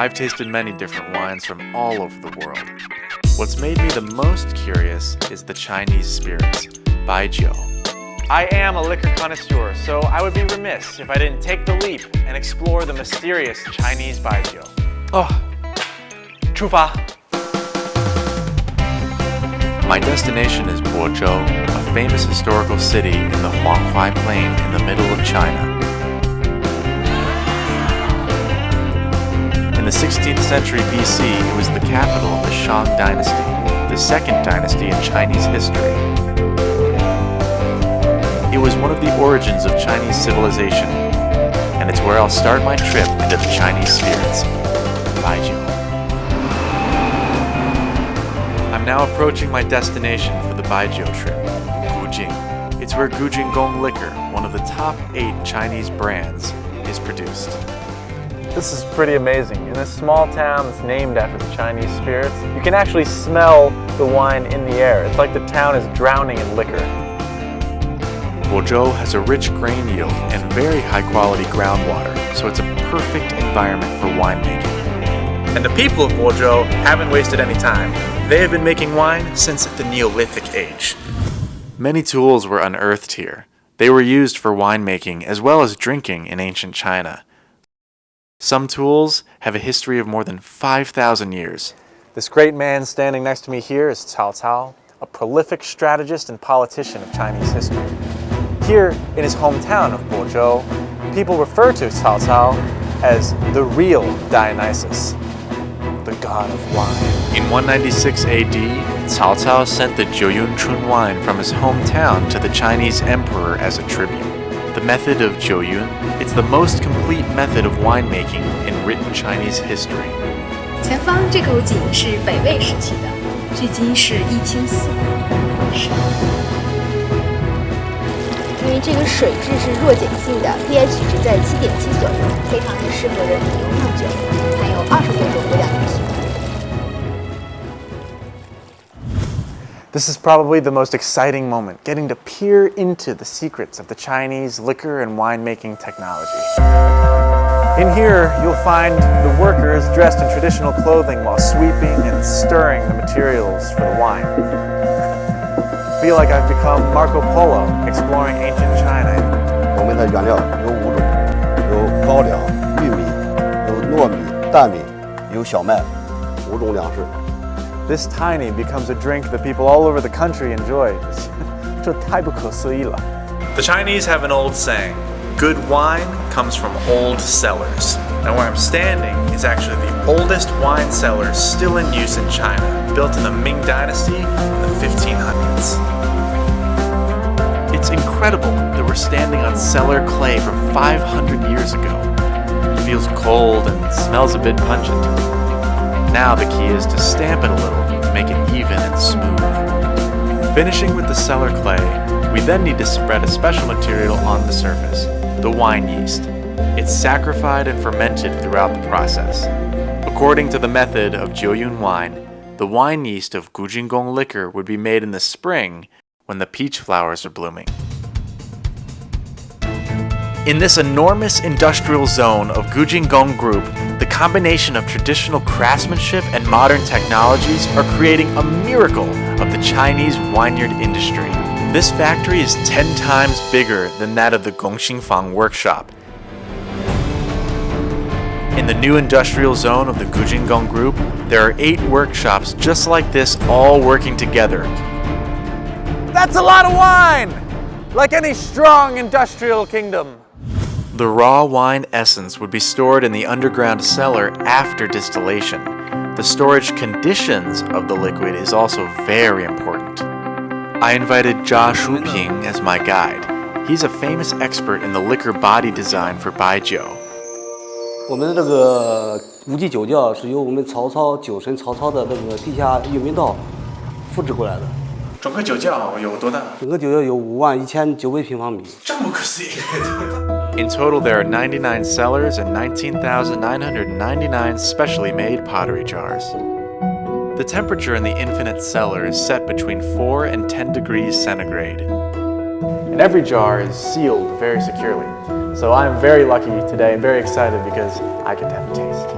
I've tasted many different wines from all over the world. What's made me the most curious is the Chinese spirits, Baijiu. I am a liquor connoisseur, so I would be remiss if I didn't take the leap and explore the mysterious Chinese Baijiu. Oh, 出发! My destination is Baijiu, a famous historical city in the Huanghui Plain in the middle of China. In the 16th century BC, it was the capital of the Shang dynasty, the second dynasty in Chinese history. It was one of the origins of Chinese civilization, and it's where I'll start my trip into the Chinese spirits, Baijiu. I'm now approaching my destination for the Baijiu trip, Gujing. It's where Gujing Gong liquor, one of the top 8 Chinese brands, is produced. This is pretty amazing. In this small town that's named after the Chinese spirits, you can actually smell the wine in the air. It's like the town is drowning in liquor. Baijiu has a rich grain yield and very high-quality groundwater, so it's a perfect environment for winemaking. And the people of Baijiu haven't wasted any time. They have been making wine since the Neolithic age. Many tools were unearthed here. They were used for winemaking as well as drinking in ancient China. Some tools have a history of more than 5,000 years. This great man standing next to me here is Cao Cao, a prolific strategist and politician of Chinese history. Here in his hometown of Baijiu, people refer to Cao Cao as the real Dionysus, the god of wine. In 196 AD, Cao Cao sent the Jiuyun wine from his hometown to the Chinese emperor as a tribute. The method of Jiuyun, it's the most complete method of winemaking in written Chinese history. 前方这口井是北魏时期的，距今是1清4世。因为这个水质是弱碱性的 ，pH 值在7.7左右，非常的适合人饮用酿酒，含有20多种微量元素。This is probably the most exciting moment, getting to peer into the secrets of the Chinese liquor and winemaking technology. In here, you'll find the workers dressed in traditional clothing while sweeping and stirring the materials for the wine. I feel like I've become Marco Polo, exploring ancient China. 我们的原料有5种，有高粱、玉米、有糯米、大米、有小麦，5种粮食。 This tiny becomes a drink that people all over the country enjoy. 这太不可思议了。The Chinese have an old saying, good wine comes from old cellars. Now where I'm standing is actually the oldest wine cellar still in use in China, built in the Ming Dynasty in the 1500s. It's incredible that we're standing on cellar clay from 500 years ago. It feels cold and smells a bit pungent. Now the key is to stamp it a little to make it even and smooth. Finishing with the cellar clay, we then need to spread a special material on the surface, the wine yeast. It's saccharified and fermented throughout the process. According to the method of Jiuyun wine, the wine yeast of Gujing Gong liquor would be made in the spring when the peach flowers are blooming. In this enormous industrial zone of Gujing Gong Group, the combination of traditional craftsmanship and modern technologies are creating a miracle of the Chinese vineyard industry. This factory is 10 times bigger than that of the Gongxingfang workshop. In the new industrial zone of the Gujing Gong Group, there are 8 workshops just like this all working together. That's a lot of wine! Like any strong industrial kingdom. The raw wine essence would be stored in the underground cellar after distillation. The storage conditions of the liquid is also very important. I invited Jia Shuping as my guide. He's a famous expert in the liquor body design for Baijiu. 我们的这个无极酒窖是由我们曹操酒神曹操的这个地下运煤道复制过来的。整个酒窖有多大？整个酒窖有51900平方米。这么不可思议！ In total, there are 99 cellars and 19,999 specially made pottery jars. The temperature in the infinite cellar is set between 4 and 10 degrees centigrade. And every jar is sealed very securely. So I'm very lucky today and very excited because I get to have a taste.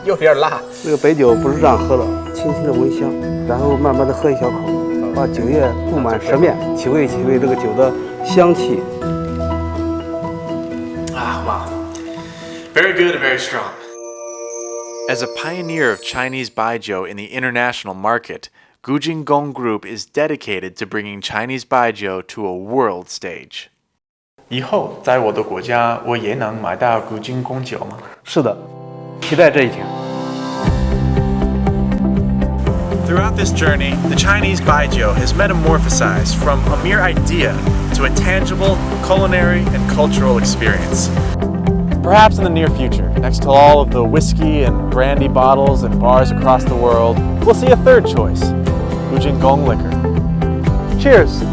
有点辣。这个白酒不是这样喝的，轻轻的闻香，然后慢慢的喝一小口，把酒液布满舌面，体味这个酒的香气。Wow. Very good and very strong. As a pioneer of Chinese Baijiu in the international market, Gujing Gong Group is dedicated to bringing Chinese Baijiu to a world stage. 以后在我的国家，我也能买到古井贡酒吗？是的，期待这一天。Throughout this journey, the Chinese Baijiu has metamorphosized from a mere idea to a tangible culinary and cultural experience. Perhaps in the near future, next to all of the whiskey and brandy bottles and bars across the world, we'll see a third choice, Gujing Gong liquor. Cheers!